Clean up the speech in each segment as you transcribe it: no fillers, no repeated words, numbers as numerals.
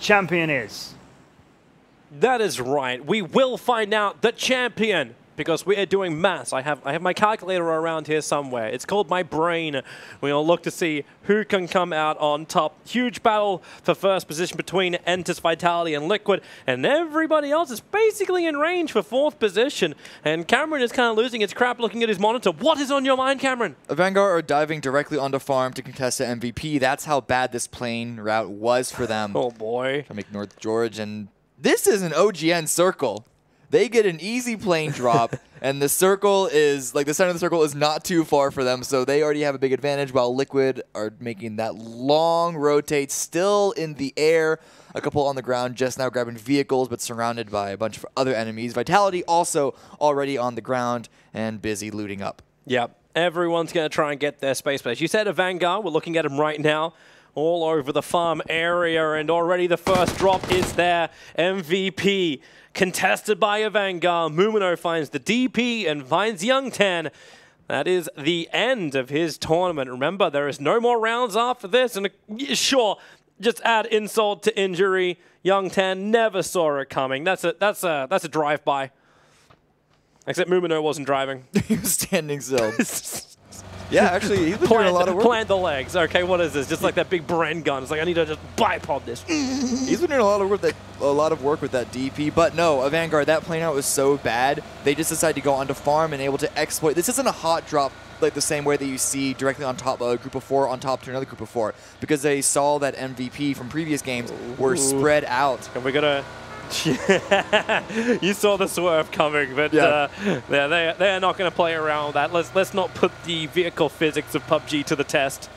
champion is? That is right. We will find out the champion because we are doing maths. I have my calculator around here somewhere. It's called my brain. We'll look to see who can come out on top. Huge battle for first position between Entus, Vitality, and Liquid, and everybody else is basically in range for fourth position. And Cameron is kind of losing his crap looking at his monitor. What is on your mind, Cameron? Vanguard are diving directly onto farm to contest the MVP. That's how bad this plane route was for them. Oh boy. To make North George, and this is an OGN circle. They get an easy plane drop, and the circle is, like, the center of the circle is not too far for them, so they already have a big advantage, while Liquid are making that long rotate, still in the air. A couple on the ground just now grabbing vehicles, but surrounded by a bunch of other enemies. Vitality also already on the ground and busy looting up. Yep, everyone's going to try and get their space base. You said a Vanguard, we're looking at him right now. All over the farm area, and already the first drop is there. MVP contested by a Vanguard. Mumino finds the DP and finds Young Tan. That is the end of his tournament. Remember, there is no more rounds after this, and sure, just add insult to injury. Young Tan never saw it coming. That's a drive-by. Except Mumino wasn't driving. He was standing still. Yeah, actually, he's been doing a lot of work. Plant the legs. Okay, what is this? Just like that big Bren gun. It's like, I need to just bipod this. He's been doing a lot of work with that DP, but no, a Vanguard, that plane out was so bad, they just decided to go onto farm and able to exploit. This isn't a hot drop like the same way that you see directly on top of a group of 4 on top to another group of 4, because they saw that MVP from previous games were spread out. And we're going to... You saw the swerve coming, but yeah. They are not going to play around with that. Let's not put the vehicle physics of PUBG to the test.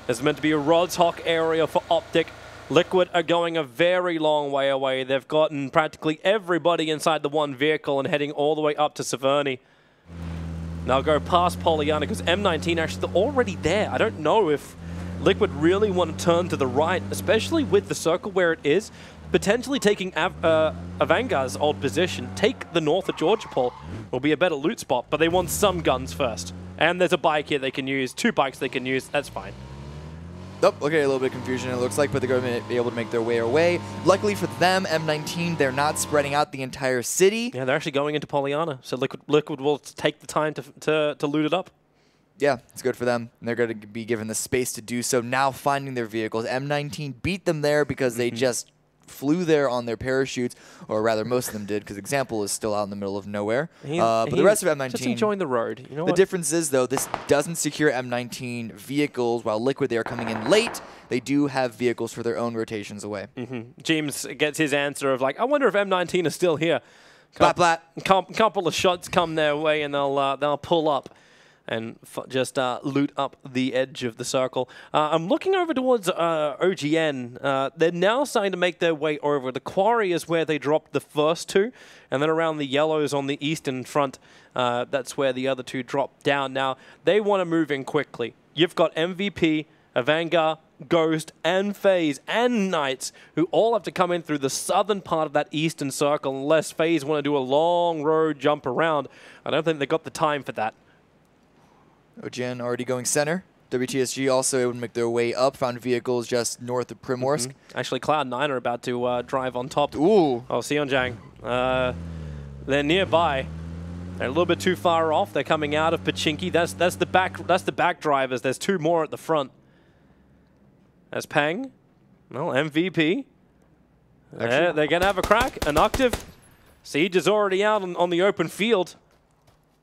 There's meant to be a Rod's Hawk area for Optic. Liquid are going a very long way away. They've gotten practically everybody inside the one vehicle and heading all the way up to Severny. Now go past Pollyanna because M19 actually already there. I don't know if Liquid really want to turn to the right, especially with the circle where it is. Potentially taking a Vanguard's old position, take the north of Georgia Pole, will be a better loot spot, but they want some guns first. And there's a bike here they can use, 2 bikes they can use, that's fine. Oh, okay, a little bit of confusion it looks like, but they're going to be able to make their way away. Luckily for them, M19, they're not spreading out the entire city. Yeah, they're actually going into Pollyanna, so Liquid will take the time to loot it up. Yeah, it's good for them. They're going to be given the space to do so. Now finding their vehicles. M19 beat them there because they just flew there on their parachutes, or rather most of them did, because Example is still out in the middle of nowhere. But the rest of M19... just enjoying the road. You know the difference is, though, this doesn't secure M19 vehicles, while Liquid, they are coming in late. They do have vehicles for their own rotations away. James gets his answer of like, I wonder if M19 is still here. Couple of shots come their way and they'll pull up and just loot up the edge of the circle. I'm looking over towards OGN. They're now starting to make their way over. The quarry is where they dropped the first 2, and then around the yellows on the eastern front, that's where the other 2 dropped down. Now, they want to move in quickly. You've got MVP, a Vanguard, Ghost, and FaZe, and Knights, who all have to come in through the southern part of that eastern circle, unless FaZe want to do a long road jump around. I don't think they've got the time for that. OGN already going center. WTSG also able to make their way up, found vehicles just north of Primorsk. Actually, Cloud9 are about to drive on top. Ooh. Oh, Sionjang. They're nearby. They're a little bit too far off. They're coming out of Pachinki. That's the back drivers. There's 2 more at the front. There's Pang. Well, MVP. They're going to have a crack. An Octave. Siege is already out on the open field.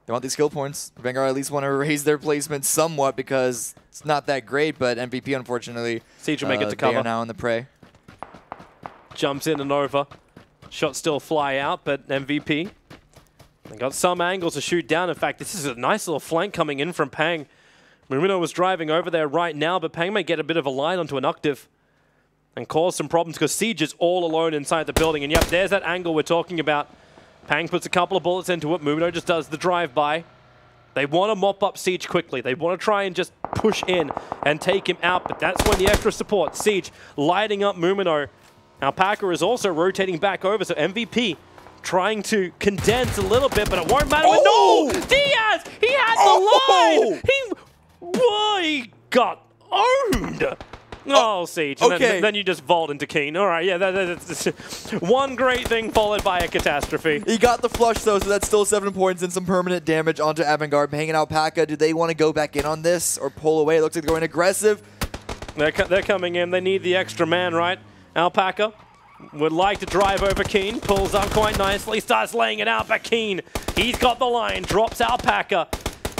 They want these skill points. Vanguard at least want to raise their placement somewhat because it's not that great, but MVP, unfortunately, Siege will make it to cover. They are now in the prey. Jumps in and over. Shots still fly out, but MVP. They got some angles to shoot down. In fact, this is a nice little flank coming in from Pang. Marino was driving over there right now, but Pang may get a bit of a line onto an Octave and cause some problems because Siege is all alone inside the building. And yep, there's that angle we're talking about. Pang puts a couple of bullets into it. Mumino just does the drive-by. They want to mop up Siege quickly. They want to try and just push in and take him out, but that's when the extra support. Siege lighting up Mumino. Now Packer is also rotating back over, so MVP trying to condense a little bit, but it won't matter. Oh! No! Diaz! He had the line! He got owned! Oh, Siege. And okay. then you just vault into Keen. All right, yeah, that's one great thing followed by a catastrophe. He got the flush, though, so that's still 7 points and some permanent damage onto Avangard. Hanging out P.A.K.A. Do they want to go back in on this or pull away? It looks like they're going aggressive. They're coming in. They need the extra man, right? Alpaca would like to drive over Keen. Pulls up quite nicely. Starts laying it out, but Keen, he's got the line. Drops Alpaca.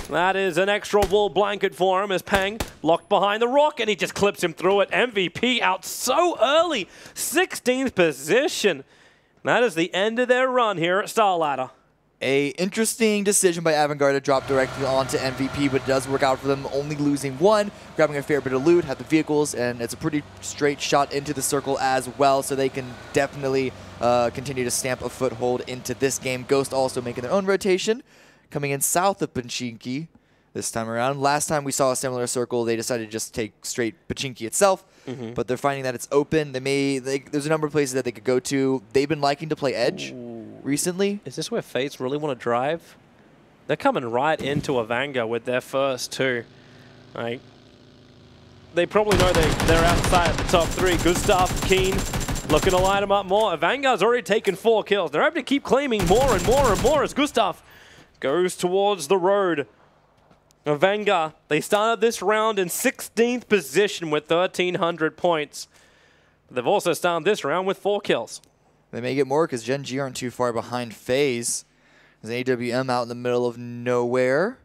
That is an extra wool blanket for him as Peng locked behind the rock, and he just clips him through it. MVP out so early. 16th position. That is the end of their run here at Star Ladder. A interesting decision by Avangard to drop directly onto MVP, but it does work out for them, only losing one, grabbing a fair bit of loot, have the vehicles, and it's a pretty straight shot into the circle as well, so they can definitely continue to stamp a foothold into this game. Ghost also making their own rotation, coming in south of Pachinki this time around. Last time we saw a similar circle, they decided to just take straight Pachinki itself, but they're finding that it's open. There's a number of places that they could go to. They've been liking to play Edge recently. Is this where Fates really want to drive? They're coming right into Avanga with their first two. Like, they probably know they're outside at the top three. Gustav, Keen, looking to line them up more. Avangar's already taken 4 kills. They're able to keep claiming more and more and more as Gustav goes towards the road. Avanga, they started this round in 16th position with 1,300 points. They've also started this round with 4 kills. They may get more because Gen G aren't too far behind FaZe. There's an AWM out in the middle of nowhere.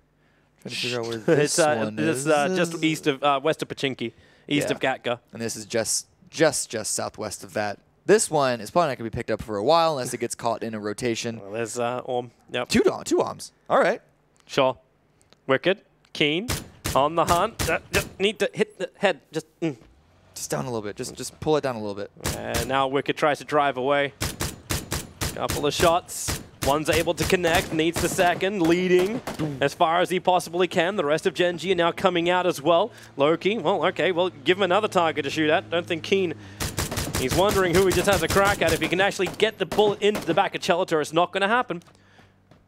Trying to figure out where this one is. Just east of, west of Pachinki, east of Gatka. And this is just southwest of that. This one is probably not going to be picked up for a while unless it gets caught in a rotation. Well, there's Orm. Yep. Two Orms. All right. Sure. Wicked. Keen. On the hunt. Just need to hit the head. Just down a little bit. Just pull it down a little bit. And now Wicked tries to drive away. Couple of shots. One's able to connect. Needs the second. Leading as far as he possibly can. The rest of Gen G are now coming out as well. Loki. Well, okay. Well, give him another target to shoot at. Don't think Keen... He's wondering who he just has a crack at. If he can actually get the bullet into the back of Chelator, it's not going to happen.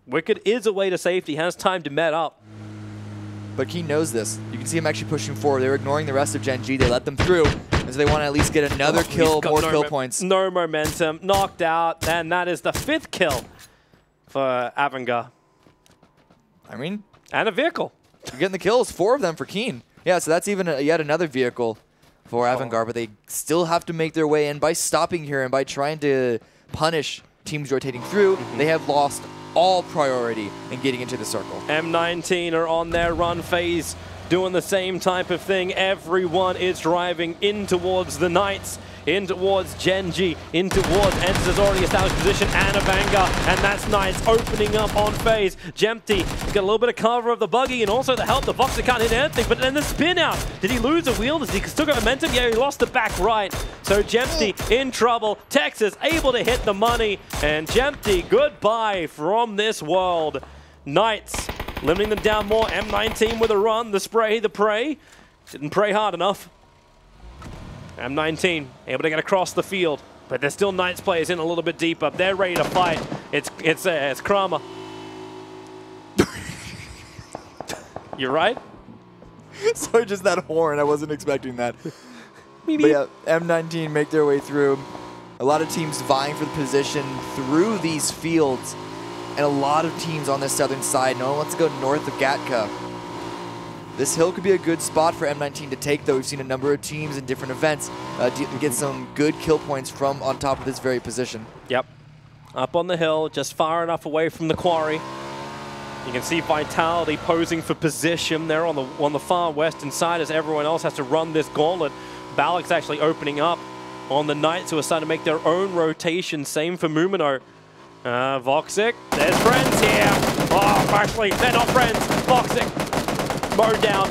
Wicked is away to safety, has time to met up. But Keen knows this. You can see him actually pushing forward. They're ignoring the rest of Gen G. They let them through. And so they want to at least get another kill, more kill points. No momentum. Knocked out. And that is the 5th kill for Avanga. I mean... And a vehicle. You're getting the kills. 4 of them for Keen. Yeah, so that's even yet another vehicle for Avangard, but they still have to make their way in by stopping here and by trying to punish teams rotating through. They have lost all priority in getting into the circle. M19 are on their run phase, doing the same type of thing. Everyone is driving in towards the Knights, in towards Gen G, in towards Enter's already established position, and Avanga, and that's Knights opening up on phase. Jempty got a little bit of cover of the buggy and also the help. The Voxer can't hit anything, but then the spin out. Did he lose a wheel? Does he still got momentum? Yeah, he lost the back right. So Jempty in trouble. Texas able to hit the money, and Jempty, goodbye from this world. Knights limiting them down more. M19 with a run. The spray, the prey. Didn't pray hard enough. M19 able to get across the field, but there's still Knights players in a little bit deeper. They're ready to fight. It's Kramer. You're right. Sorry, just that horn. I wasn't expecting that. But yeah, M19 make their way through. A lot of teams vying for the position through these fields, and a lot of teams on the southern side. No one wants to go north of Gatka. This hill could be a good spot for M19 to take, though. We've seen a number of teams in different events get some good kill points from on top of this very position. Yep. Up on the hill, just far enough away from the quarry. You can see Vitality posing for position there on the far western side as everyone else has to run this gauntlet. Balak's actually opening up on the Knights, who are starting to make their own rotation. Same for Mumino. Voxic, there's friends here. Oh, actually, they're not friends. Voxic. Mowed down.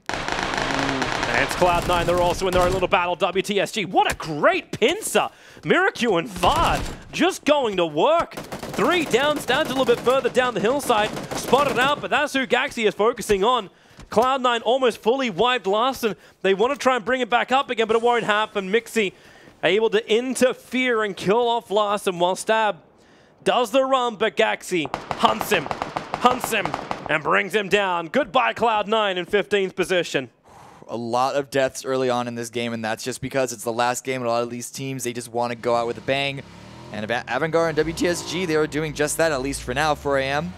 And it's Cloud9. They're also in their own little battle. WTSG. What a great pincer. Miracle and Vard just going to work. 3 down, stands a little bit further down the hillside. Spotted out, but that's who Gaxi is focusing on. Cloud9 almost fully wiped last, and they want to try and bring it back up again, but it won't happen. Mixie able to interfere and kill off Larson while Stab does the run, but Gaxi hunts him, and brings him down. Goodbye, Cloud9 in 15th position. a lot of deaths early on in this game, and that's just because it's the last game, and a lot of these teams, they just want to go out with a bang. And Avangard and WTSG, they are doing just that, at least for now. 4 AM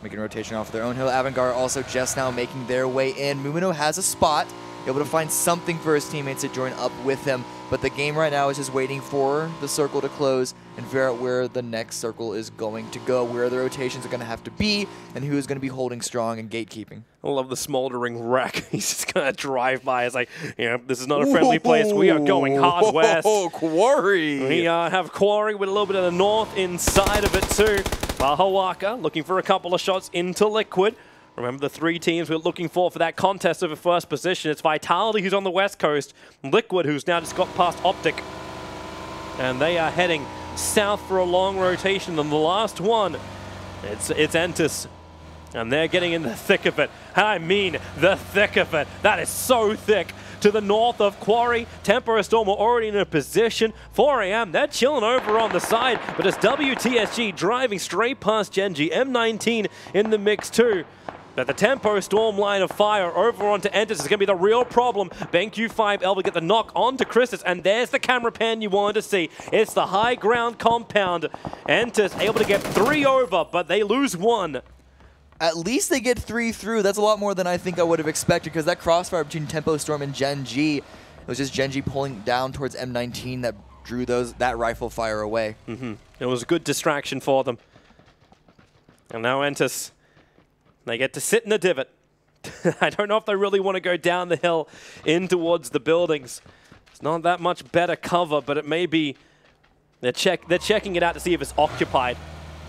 making a rotation off their own hill. Avangard also just now making their way in. Mumino has a spot, able to find something for his teammates to join up with him. But the game right now is just waiting for the circle to close and figure out where the next circle is going to go, where the rotations are going to have to be, and who is going to be holding strong and gatekeeping. I love the smoldering wreck. He's just going to drive by. It's like, this is not a friendly place. We are going hard west. Oh, Quarry. We have Quarry with a little bit of the north inside of it too. Bahawaka looking for a couple of shots into Liquid. Remember the 3 teams we're looking for that contest over first position. It's Vitality, who's on the west coast, Liquid, who's now just got past Optic. And they are heading south for a long rotation. And the last one, it's Entus. And they're getting in the thick of it. I mean, the thick of it. That is so thick. To the north of Quarry, Tempo Storm are already in a position. 4 AM, they're chilling over on the side. But it's WTSG driving straight past Genji. M19 in the mix too. But the Tempo Storm line of fire over onto Entus is going to be the real problem. BenQ5 able to get the knock onto Christus, and there's the camera pan you wanted to see. It's the high ground compound. Entus able to get 3 over, but they lose 1. At least they get 3 through. That's a lot more than I think I would have expected, because that crossfire between Tempo Storm and Genji, it was just Genji pulling down towards M19 that drew that rifle fire away. It was a good distraction for them. And now Entus, they get to sit in the divot. I don't know if they really want to go down the hill in towards the buildings. It's not that much better cover, but it may be they're checking it out to see if it's occupied.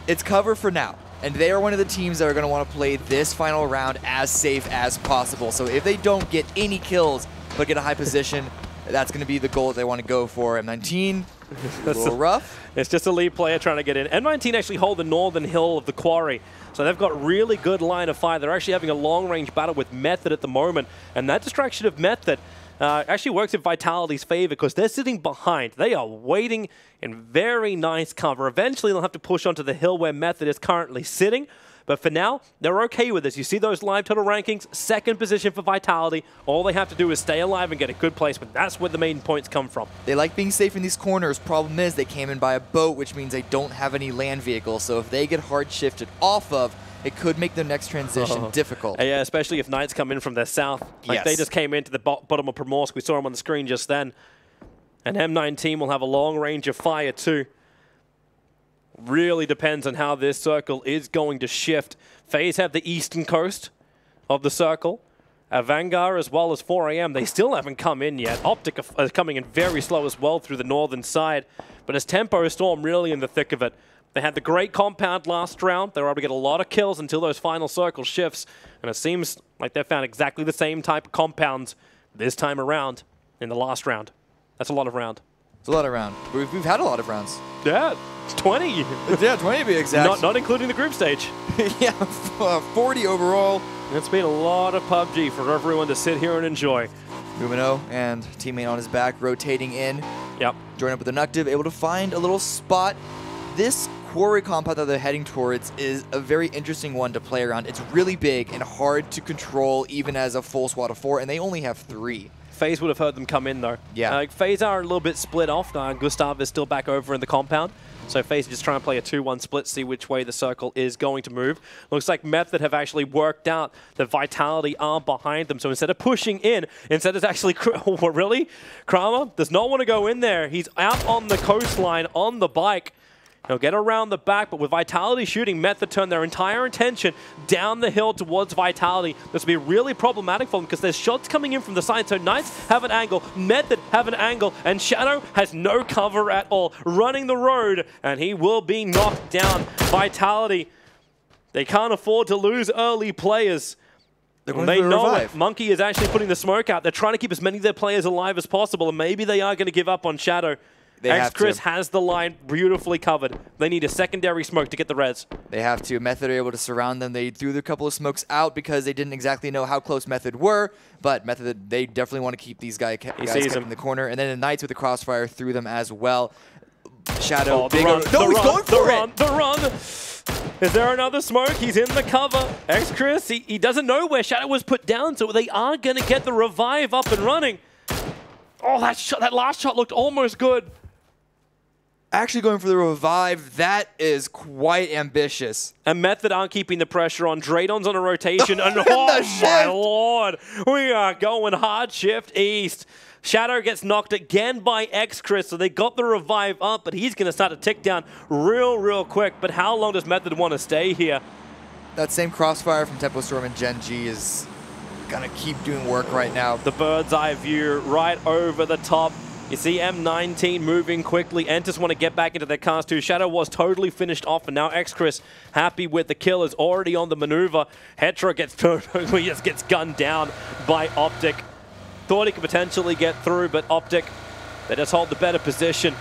It's cover for now. And they are one of the teams that are going to want to play this final round as safe as possible. So if they don't get any kills but get a high position, that's going to be the goal that they want to go for. M19, a little rough. It's just a lead player trying to get in. M19 actually hold the northern hill of the Quarry. So they've got really good line of fire. They're actually having a long-range battle with Method at the moment. And that distraction of Method actually works in Vitality's favor because they're sitting behind. They are waiting in very nice cover. Eventually, they'll have to push onto the hill where Method is currently sitting. But for now, they're okay with this. You see those live total rankings, 2nd position for Vitality. All they have to do is stay alive and get a good placement. That's where the main points come from. They like being safe in these corners. Problem is, they came in by a boat, which means they don't have any land vehicles. So if they get hard shifted off of, it could make their next transition difficult. Yeah, especially if Knights come in from their south. Like they just came into the bottom of Primorsk. We saw them on the screen just then. And M19 will have a long range of fire too. Really depends on how this circle is going to shift. FaZe have the eastern coast of the circle. Vanguard as well as 4 AM. They still haven't come in yet. Optic are coming in very slow as well through the northern side. But as Tempo Storm really in the thick of it. They had the great compound last round. They were able to get a lot of kills until those final circle shifts. And it seems like they found exactly the same type of compounds this time around in the last round. That's a lot of round. It's a lot of round. We've had a lot of rounds. Yeah, 20. Yeah, 20 to be exact. Not including the group stage. Yeah, 40 overall. It's been a lot of PUBG for everyone to sit here and enjoy. Mumino and teammate on his back rotating in. Yep. Join up with the Nuktiv, able to find a little spot. This Quarry compound that they're heading towards is a very interesting one to play around. It's really big and hard to control even as a full squad of 4, and they only have 3. FaZe would have heard them come in though. Yeah. FaZe are a little bit split off. Gustav is still back over in the compound. So FaZe just trying to play a 2-1 split, see which way the circle is going to move. Looks like Method have actually worked out that Vitality are behind them. So instead of pushing in, instead it's actually... Oh, really? Kramer does not want to go in there. He's out on the coastline on the bike. He'll get around the back, but with Vitality shooting, Method turn their entire attention down the hill towards Vitality. This will be really problematic for them because there's shots coming in from the side. So Knights have an angle, Method have an angle, and Shadow has no cover at all. Running the road, and he will be knocked down. Vitality, they can't afford to lose early players. They know it. Monkey is actually putting the smoke out. They're trying to keep as many of their players alive as possible, and maybe they are going to give up on Shadow. Chris has the line beautifully covered. They need a secondary smoke to get the res. They have to. Method are able to surround them. They threw a couple of smokes out because they didn't exactly know how close Method were, but Method, they definitely want to keep these guys kept in the corner. And then the Knights with the crossfire threw them as well. Shadow, he's going for it! The run! Is there another smoke? He's in the cover. X-Chris, he doesn't know where Shadow was put down, so they are going to get the revive up and running. Oh, that last shot looked almost good. Actually going for the revive, that is quite ambitious. And Method aren't keeping the pressure on. Draydon's on a rotation. And oh my lord, we are going hard shift east. Shadow gets knocked again by X-Chris, so they got the revive up, but he's going to start to tick down real quick. But how long does Method want to stay here? That same crossfire from Tempo Storm and Gen G is going to keep doing work right now. The bird's eye view right over the top. You see M19 moving quickly. Entus want to get back into their cars too. Shadow was totally finished off, and now X-Chris happy with the kill, is already on the maneuver. Hetero gets he just gets gunned down by Optic. Thought he could potentially get through, but Optic, they just hold the better position.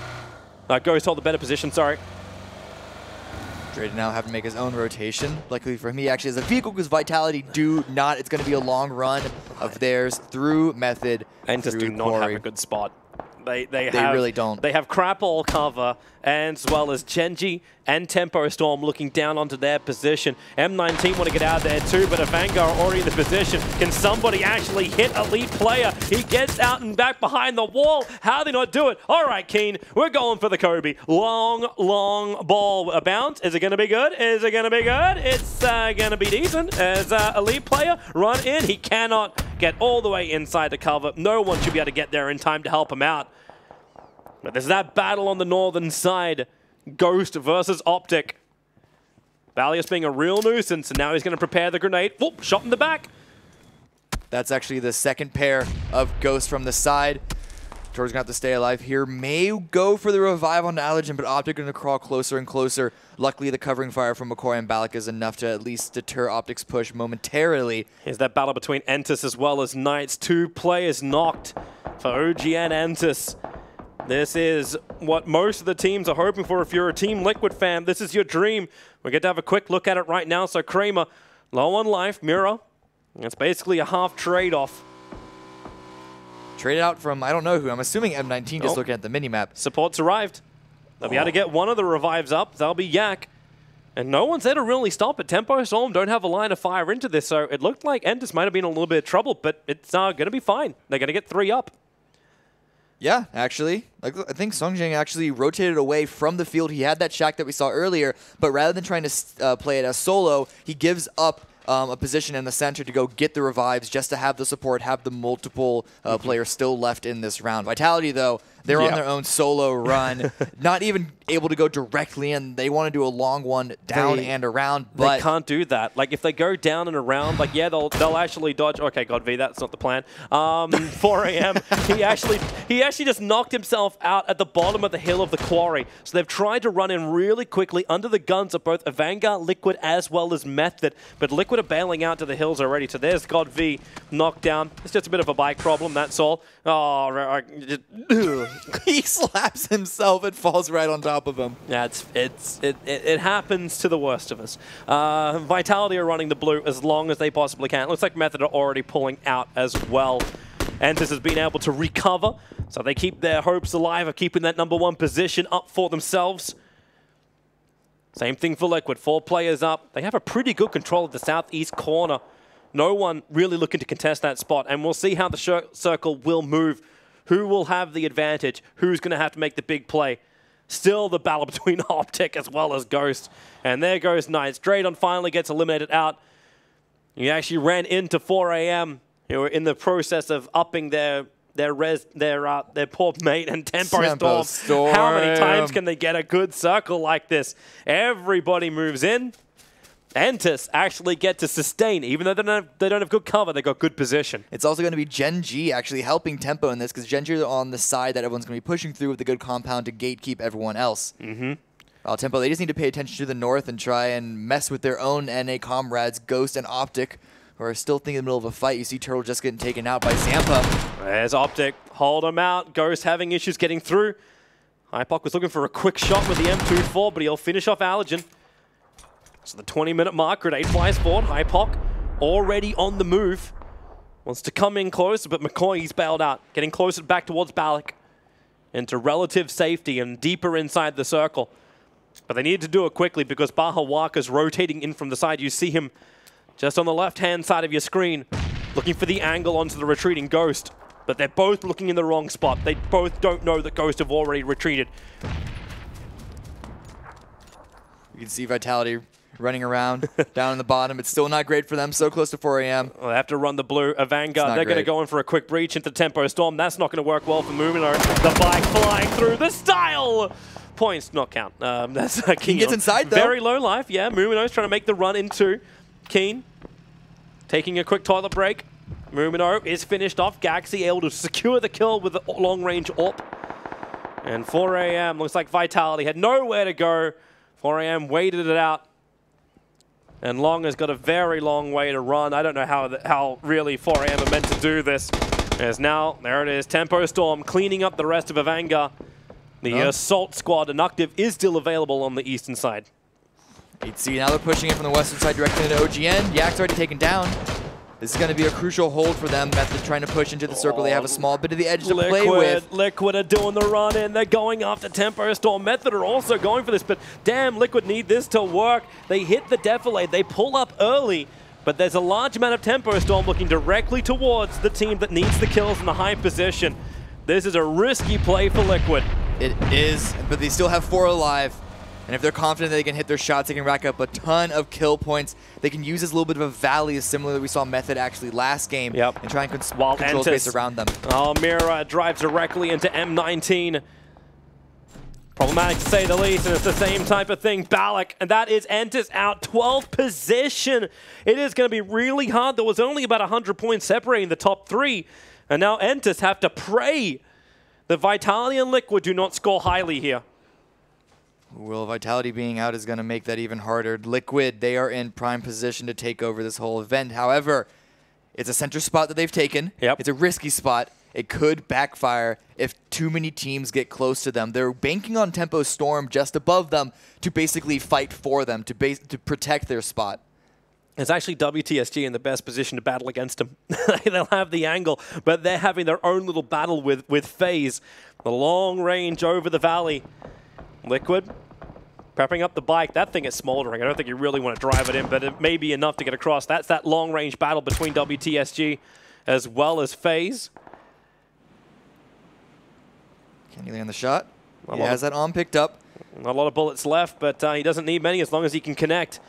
Ghost hold the better position, sorry. Draydon now have to make his own rotation. Luckily for him, he actually has a vehicle because Vitality do not. It's going to be a long run of theirs through Method. Entus do not have a good spot. They really don't. They have crap all cover, and as well as Genji and Tempo Storm looking down onto their position. M19 want to get out of there too, but a Vanguard already in the position. Can somebody actually hit Elite Player? He gets out and back behind the wall. How do they not do it? All right, Keen, we're going for the Kobe. Long ball. A bounce. Is it going to be good? Is it going to be good? It's going to be decent. As Elite Player run in, he cannot get all the way inside the cover. No one should be able to get there in time to help him out. But there's that battle on the northern side. Ghost versus Optic. Valius being a real nuisance, and now he's going to prepare the grenade. Whoop, shot in the back. That's actually the second pair of Ghosts from the side. George's going to have to stay alive here. May go for the revive on Allergen, but Optic going to crawl closer and closer. Luckily, the covering fire from McCoy and Balak is enough to at least deter Optic's push momentarily. Here's that battle between Entus as well as Knights. 2 players knocked for OGN Entus. This is what most of the teams are hoping for. If you're a Team Liquid fan, this is your dream. We get to have a quick look at it right now. So Kramer, low on life, Mirror. It's basically a half trade-off. Traded out from, I don't know who. I'm assuming M19 just looking at the minimap. Support's arrived. They'll be able to get one of the revives up. That'll be Yak. And no one's there to really stop it. Tempo Storm don't have a line of fire into this, so it looked like Entus might have been in a little bit of trouble, but it's going to be fine. They're going to get 3 up. Yeah, actually. I think Songjang actually rotated away from the field. He had that shack that we saw earlier, but rather than trying to play it as solo, he gives up a position in the center to go get the revives just to have the support, have the multiple players still left in this round. Vitality, though, they're on their own solo run, not even able to go directly in. They want to do a long one down and around, but they can't do that. Like, if they go down and around, like, yeah, they'll actually dodge. Okay, God V, that's not the plan. 4 a.m. he actually just knocked himself out at the bottom of the hill of the quarry. So they've tried to run in really quickly under the guns of both a Vanguard, Liquid, as well as Method. But Liquid are bailing out to the hills already. So there's God V knocked down. It's just a bit of a bike problem, that's all. Oh, he slaps himself. It falls right on top of him. Yeah, it happens to the worst of us. Vitality are running the blue as long as they possibly can. It looks like Method are already pulling out as well. Entus has been able to recover, so they keep their hopes alive of keeping that #1 position up for themselves. Same thing for Liquid. 4 players up. They have a pretty good control of the southeast corner. No one really looking to contest that spot, and we'll see how the circle will move. Who will have the advantage? Who's going to have to make the big play? Still the battle between Optic as well as Ghost. And there goes Knights. Draydon finally gets eliminated out. He actually ran into 4 a.m. Who were in the process of upping their poor mate, and Tempo Storm. How many times can they get a good circle like this? Everybody moves in. Entus actually get to sustain, even though they don't have good cover, they got good position. It's also going to be Gen G actually helping Tempo in this, because Gen G is on the side that everyone's going to be pushing through with a good compound to gatekeep everyone else. While Tempo, they just need to pay attention to the north and try and mess with their own NA comrades, Ghost and Optic, who are still thinking in the middle of a fight. You see Turtle just getting taken out by Zampa. There's Optic, hold him out. Ghost having issues getting through. Hypoc was looking for a quick shot with the M24, but he'll finish off Allergen. So the 20-minute mark, grenade flies forward. Hypoc already on the move. Wants to come in closer, but McCoy's bailed out. Getting closer back towards Balak. Into relative safety and deeper inside the circle. But they need to do it quickly because Baja Waka's rotating in from the side. You see him just on the left-hand side of your screen, looking for the angle onto the retreating Ghost. But they're both looking in the wrong spot. They both don't know that Ghost have already retreated. You can see Vitality running around down in the bottom. It's still not great for them. So close to 4 a.m. Well, they have to run the blue. A Vanguard, they're going to go in for a quick breach into Tempo Storm. That's not going to work well for Mumino. The bike flying through. The style! Points not count. That's Keen gets inside, though. Very low life, yeah. Mumino's trying to make the run into Keen. Taking a quick toilet break. Mumino is finished off. Gaxi able to secure the kill with the long-range AWP. And 4 a.m. looks like Vitality had nowhere to go. 4 a.m. waited it out. And Long has got a very long way to run. I don't know how really 4 a.m. are meant to do this. As now, there it is, Tempo Storm cleaning up the rest of Avanga. The Assault Squad Inactive is still available on the eastern side. You'd see now they're pushing it from the western side directly into OGN. Yak's already taken down. This is going to be a crucial hold for them. Method trying to push into the circle. They have a small bit of the edge to play with. Liquid are doing the run in. They're going after Tempo Storm. Method are also going for this, but damn, Liquid need this to work. They hit the defilade. They pull up early, but there's a large amount of Tempo Storm looking directly towards the team that needs the kills in the high position. This is a risky play for Liquid. It is, but they still have 4 alive. And if they're confident they can hit their shots, they can rack up a ton of kill points. They can use this little bit of a valley, as similar that we saw Method actually last game, and try and control space around them. Mira drives directly into M19. Problematic to say the least, and it's the same type of thing. Balak, and that is Entis out, 12th position. It is going to be really hard. There was only about 100 points separating the top 3, and now Entis have to pray that Vitality and Liquid do not score highly here. Well, Vitality being out is going to make that even harder. Liquid, they are in prime position to take over this whole event. However, it's a center spot that they've taken. It's a risky spot. It could backfire if too many teams get close to them. They're banking on Tempo Storm just above them to basically fight for them, to protect their spot. It's actually WTSG in the best position to battle against them. They'll have the angle, but they're having their own little battle with FaZe. The long range over the valley. Liquid prepping up the bike. That thing is smoldering. I don't think you really want to drive it in, but it may be enough to get across. That's that long-range battle between WTSG as well as FaZe. Can he land the shot? He has that on picked up. Not a lot of bullets left, but he doesn't need many as long as he can connect.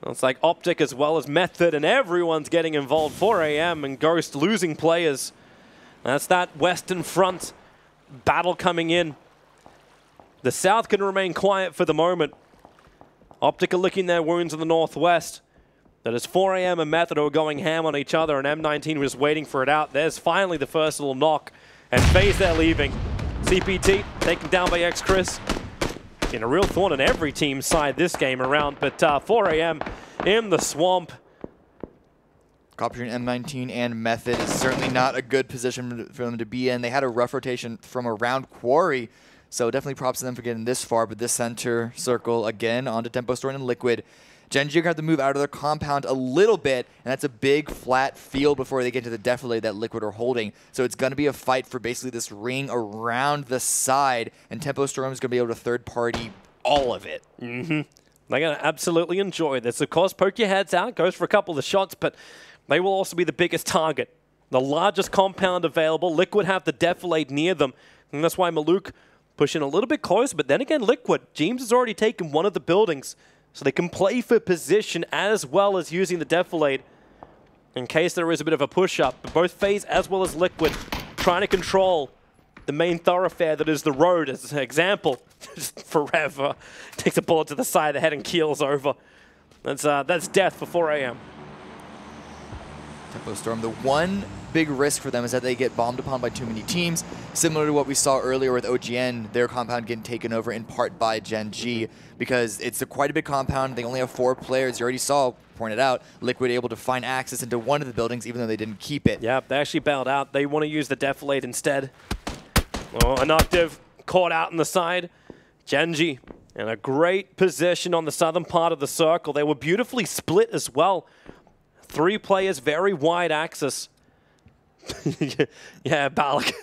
It's like Optic as well as Method, and everyone's getting involved. 4 a.m. and Ghost losing players. That's that Western Front battle coming in. The South can remain quiet for the moment. Optic are licking their wounds in the Northwest. That is 4 a.m. and Method are going ham on each other, and M19 was waiting for it out. There's finally the first little knock, and FaZe they're leaving. CPT taken down by X-Chris. In a real thorn on every team's side this game around, but 4 a.m. in the swamp. Copy M19 and Method is certainly not a good position for them to be in. They had a rough rotation from around Quarry, so definitely props to them for getting this far, but this center circle again onto Tempo Storm and Liquid. Gen.G are going to have to move out of their compound a little bit, and that's a big flat field before they get to the defilade that Liquid are holding. So it's going to be a fight for basically this ring around the side, and Tempo Storm is going to be able to third-party all of it. They're going to absolutely enjoy this. Of course, poke your heads out, goes for a couple of shots, but they will also be the biggest target. The largest compound available. Liquid have the defilade near them, and that's why Maluk pushing a little bit closer, but then again, Liquid. James has already taken one of the buildings, so they can play for position as well as using the defilade in case there is a bit of a push-up. But both FaZe as well as Liquid trying to control the main thoroughfare that is the road as an example. Just forever. Takes a bullet to the side of the head and keels over. That's death for 4 a.m. Tempo Storm, the one big risk for them is that they get bombed upon by too many teams, similar to what we saw earlier with OGN, their compound getting taken over in part by Gen.G, because it's quite a big compound. They only have 4 players. You already saw, pointed out, Liquid able to find access into one of the buildings, even though they didn't keep it. Yeah, they actually bailed out. They want to use the defilade instead. Oh, Inactive caught out on the side. Gen.G in a great position on the southern part of the circle. They were beautifully split as well. 3 players, very wide axis. Yeah, Balak.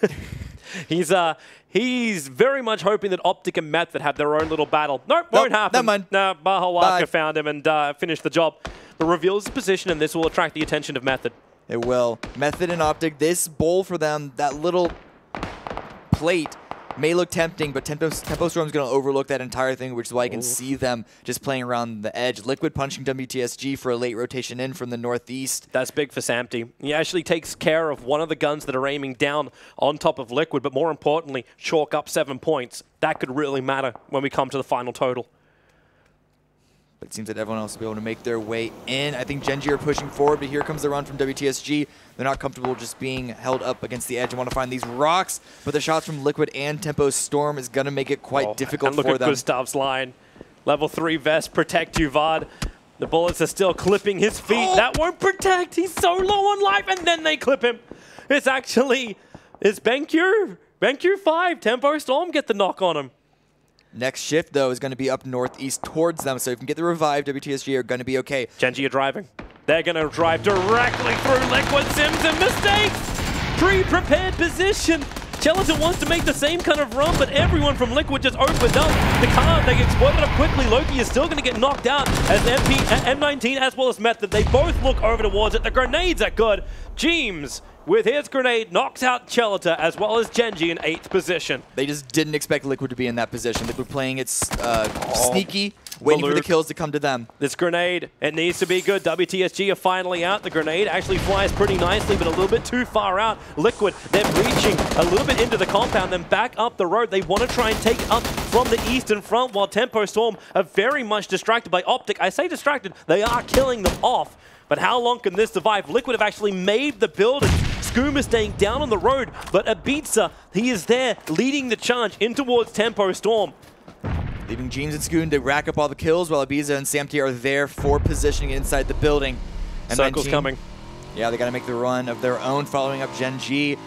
He's very much hoping that Optic and Method have their own little battle. Nope, won't happen. Never mind. No, Bahawaka found him and finished the job. But reveals the position, and this will attract the attention of Method. It will. Method and Optic, this bowl for them, that little plate may look tempting, but Tempo Storm's going to overlook that entire thing, which is why you can see them just playing around the edge. Liquid punching WTSG for a late rotation in from the northeast. That's big for Samty. He actually takes care of one of the guns that are aiming down on top of Liquid, but more importantly, chalk up 7 points. That could really matter when we come to the final total. But it seems that everyone else will be able to make their way in. I think Gen.G are pushing forward, but here comes the run from WTSG. They're not comfortable just being held up against the edge and want to find these rocks, but the shots from Liquid and Tempo Storm is going to make it quite difficult for them. Look at Gustav's line. Level 3 vest, protect you, Vard. The bullets are still clipping his feet. That won't protect. He's so low on life, and then they clip him. It's BenQ. BenQ 5. Tempo Storm get the knock on him. Next shift, though, is going to be up northeast towards them, so if you can get the revive, WTSG are going to be okay. Gen.G are driving. They're going to drive directly through Liquid. Sims and mistakes. Pre-prepared position. Gelatin wants to make the same kind of run, but everyone from Liquid just opened up. The car, they exploded up quickly. Loki is still going to get knocked out as M19 as well as Method. They both look over towards it. The grenades are good. Jeems, with his grenade, knocks out Chelita as well as Gen.G in 8th position. They just didn't expect Liquid to be in that position. Liquid playing it sneaky, waiting for the kills to come to them. This grenade, it needs to be good. WTSG are finally out. The grenade actually flies pretty nicely, but a little bit too far out. Liquid, they're breaching a little bit into the compound, then back up the road. They want to try and take up from the eastern front, while Tempo Storm are very much distracted by Optic. I say distracted, they are killing them off. But how long can this survive? Liquid have actually made the building. Skoom is staying down on the road, but Ibiza, he is there leading the charge in towards Tempo Storm. Leaving Jeems and Skoon to rack up all the kills, while Ibiza and Samty are there for positioning inside the building. And Circle's coming. Yeah, they got to make the run of their own, following up Gen.G.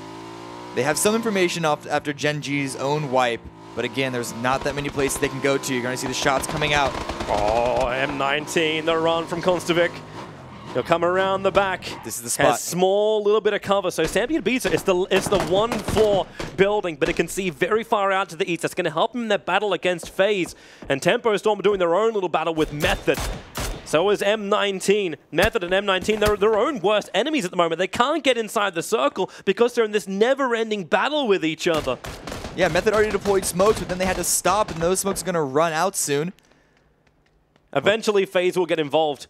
They have some information after Gen.G's own wipe, but again, there's not that many places they can go to. You're going to see the shots coming out. Oh, M19, the run from Konstovic. He'll come around the back. This is the spot. Has small little bit of cover. So Samty and Ibiza, it's the one floor building, but it can see very far out to the east. That's going to help them in their battle against FaZe. And Tempo Storm are doing their own little battle with Method. So is M19. Method and M19, they're their own worst enemies at the moment. They can't get inside the circle because they're in this never-ending battle with each other. Yeah, Method already deployed smokes, but then they had to stop, and those smokes are going to run out soon. Eventually, FaZe will get involved.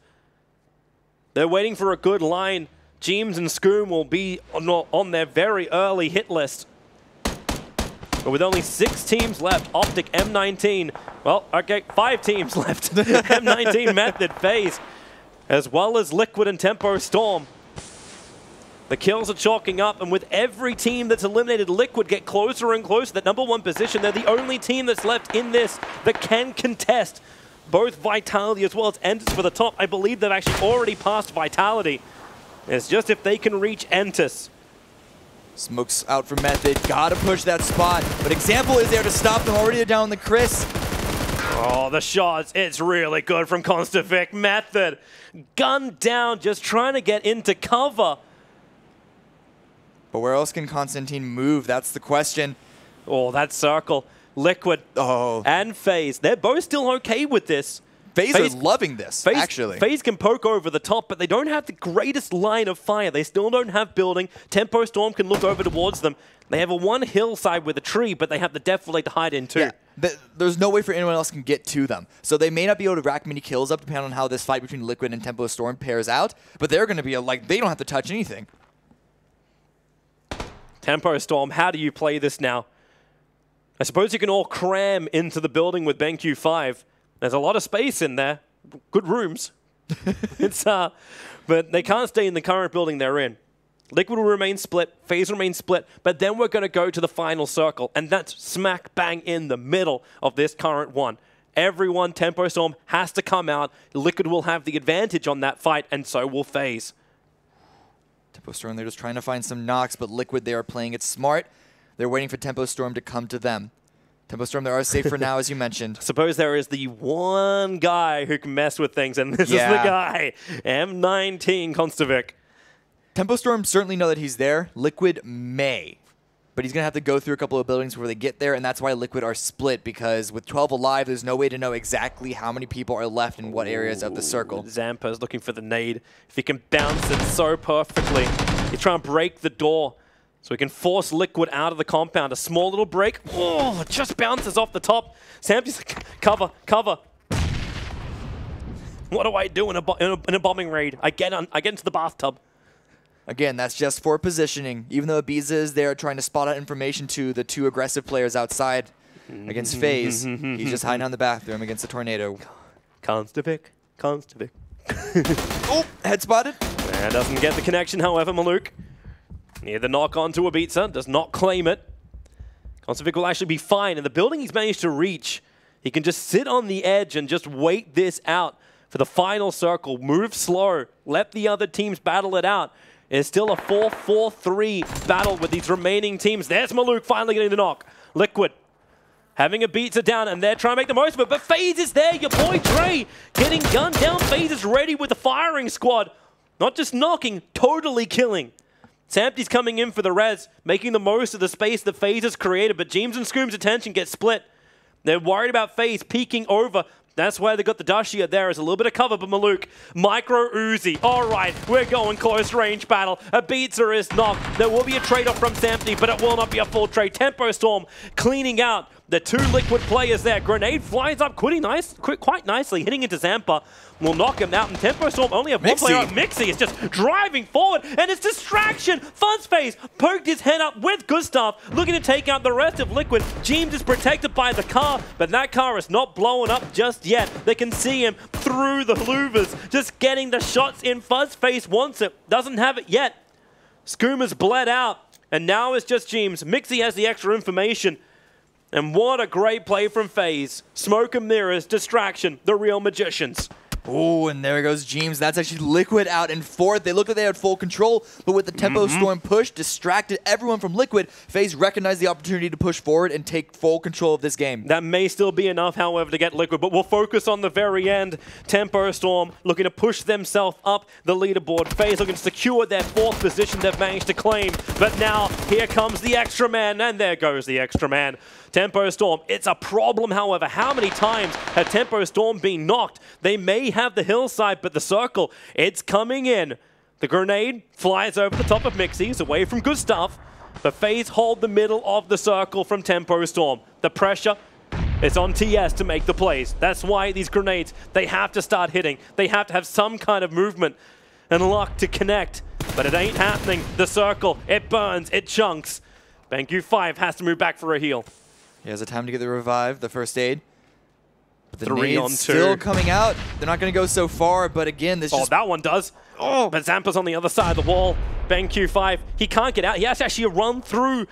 They're waiting for a good line. Jeems and Skoom will be on their very early hit list. But with only 6 teams left, Optic, M19, well, okay, 5 teams left. M19, Method, FaZe, as well as Liquid and Tempo Storm. The kills are chalking up, and with every team that's eliminated, Liquid get closer and closer to that #1 position. They're the only team that's left in this that can contest both Vitality as well as Entus for the top. I believe they've actually already passed Vitality. It's just if they can reach Entus. Smokes out for Method. Gotta push that spot. But Example is there to stop them. Already down the Chris. Oh, the shots. It's really good from Konstovic. Method. Gunned down, just trying to get into cover. But where else can Constantine move? That's the question. Oh, that circle. Liquid and FaZe, they're both still okay with this. FaZe are loving this, actually. FaZe can poke over the top, but they don't have the greatest line of fire. They still don't have building. Tempo Storm can look over towards them. They have a one hillside with a tree, but they have the depth to hide in too. Yeah, there's no way for anyone else can get to them. So they may not be able to rack many kills up depending on how this fight between Liquid and Tempo Storm pairs out, but they're going to be like, they don't have to touch anything. Tempo Storm, how do you play this now? I suppose you can all cram into the building with BenQ 5. There's a lot of space in there. Good rooms. But they can't stay in the current building they're in. Liquid will remain split, FaZe remain split, but then we're going to go to the final circle, and that's smack bang in the middle of this current one. Everyone, Tempo Storm, has to come out. Liquid will have the advantage on that fight, and so will FaZe. Tempo Storm, they're just trying to find some knocks, but Liquid, they are playing it smart. They're waiting for Tempo Storm to come to them. Tempo Storm, they are safe for now, as you mentioned. Suppose there is the one guy who can mess with things, and this is the guy, M19 Konstovic. Tempo Storm certainly know that he's there. Liquid may. but he's going to have to go through a couple of buildings before they get there, and that's why Liquid are split, because with 12 alive, there's no way to know exactly how many people are left in what areas of the circle. Zampa's looking for the nade. If he can bounce it so perfectly, he's trying to break the door so he can force Liquid out of the compound. A small little break. Oh, it just bounces off the top. Sampy's like, cover, cover. What do I do in a bombing raid? I get into the bathtub. Again, that's just for positioning. Even though Ibiza is there trying to spot out information to the 2 aggressive players outside against FaZe, he's just hiding on the bathroom against the Tornado. Constivic. Oh, head spotted. And doesn't get the connection, however, Maluk. Near the knock onto Ibiza, does not claim it. Constivic will actually be fine. In the building he's managed to reach, he can just sit on the edge and just wait this out for the final circle. Move slow. Let the other teams battle it out. It's still a 4-4-3 battle with these remaining teams. There's Maluk finally getting the knock. Liquid having a Ibiza down, and they're trying to make the most of it. But FaZe is there. Your boy Dre getting gunned down. FaZe is ready with the firing squad. Not just knocking, totally killing. Sampty's coming in for the res, making the most of the space that FaZe has created. But Jeems and Scoom's attention gets split. They're worried about FaZe peeking over. That's why they got the Dashia there as a little bit of cover, but Maluk, micro Uzi. All right, we're going close range battle. Ibiza is knocked. There will be a trade-off from Sampty, but it will not be a full trade. Tempo Storm cleaning out the 2 Liquid players there. Grenade flies up quite nicely, hitting into Zampa. Will knock him out, and Tempo Storm only have one player out. Mixi is just driving forward, and it's distraction. Fuzzface poked his head up with Gustav, looking to take out the rest of Liquid. Jeems is protected by the car, but that car is not blowing up just yet. They can see him through the louvers, just getting the shots in. Fuzzface wants it, doesn't have it yet. Scoomer's bled out, and now it's just Jeems. Mixi has the extra information. And what a great play from FaZe. Smoke and mirrors, distraction, the real magicians. Oh, and there goes Jeems. That's actually Liquid out in 4th. They looked like they had full control, but with the Tempo Storm push, distracted everyone from Liquid. FaZe recognized the opportunity to push forward and take full control of this game. That may still be enough, however, to get Liquid, but we'll focus on the very end. Tempo Storm looking to push themselves up the leaderboard. FaZe looking to secure their 4th position they've managed to claim. But now, here comes the extra man, and there goes the extra man. Tempo Storm, it's a problem, however. How many times have Tempo Storm been knocked? They may have the hillside, but the circle, it's coming in. The grenade flies over the top of Mixi, away from Gustav. But FaZe hold the middle of the circle from Tempo Storm. The pressure is on TS to make the plays. That's why these grenades, they have to start hitting. They have to have some kind of movement and luck to connect. But it ain't happening. The circle, it burns, it chunks. BenQ5 has to move back for a heal. He has a time to get the revive, the first aid. But the 3 on 2. Still coming out. They're not going to go so far, but again, this just... that one does. Oh, but Zampa's on the other side of the wall. BenQ5, he can't get out. He has to actually run through.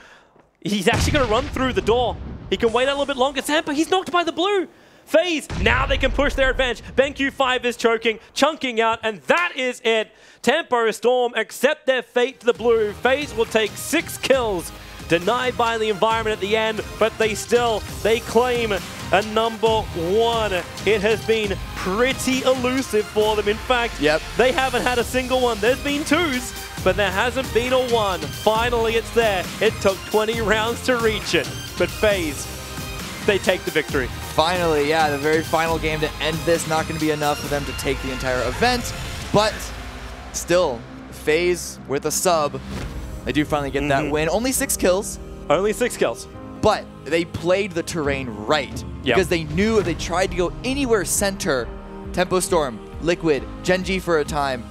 He's actually going to run through the door. He can wait a little bit longer. Zampa, he's knocked by the blue. FaZe, now they can push their advantage. BenQ5 is choking, chunking out, and that is it. Tempo Storm accept their fate to the blue. FaZe will take 6 kills. Denied by the environment at the end, but they claim a number 1. It has been pretty elusive for them. In fact, they haven't had a single one. There's been 2s, but there hasn't been a 1. Finally, it's there. It took 20 rounds to reach it, but FaZe, they take the victory. Finally, yeah, the very final game to end this. Not going to be enough for them to take the entire event, but still, FaZe with a sub. They do finally get that win. Only 6 kills. Only 6 kills. But they played the terrain right. Because they knew if they tried to go anywhere center, Tempo Storm, Liquid, Gen G for a time,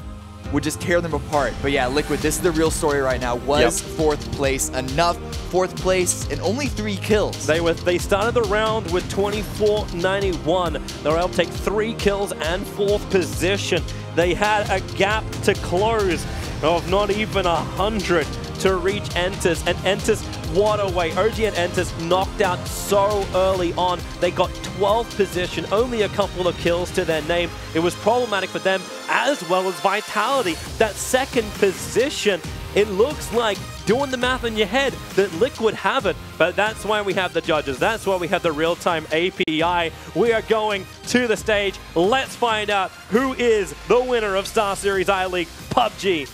would just tear them apart. But yeah, Liquid, this is the real story right now. Was 4th place enough? 4th place and only 3 kills. They started the round with 24-91. They were able to take 3 kills and 4th position. They had a gap to close of not even 100 to reach Entus, and Entus, what a way. OG and Entus knocked out so early on. They got 12th position, only a couple of kills to their name. It was problematic for them as well as Vitality. That 2nd position, it looks like, doing the math in your head, that Liquid have it, but that's why we have the judges. That's why we have the real-time API. We are going to the stage. Let's find out who is the winner of StarSeries I-League PUBG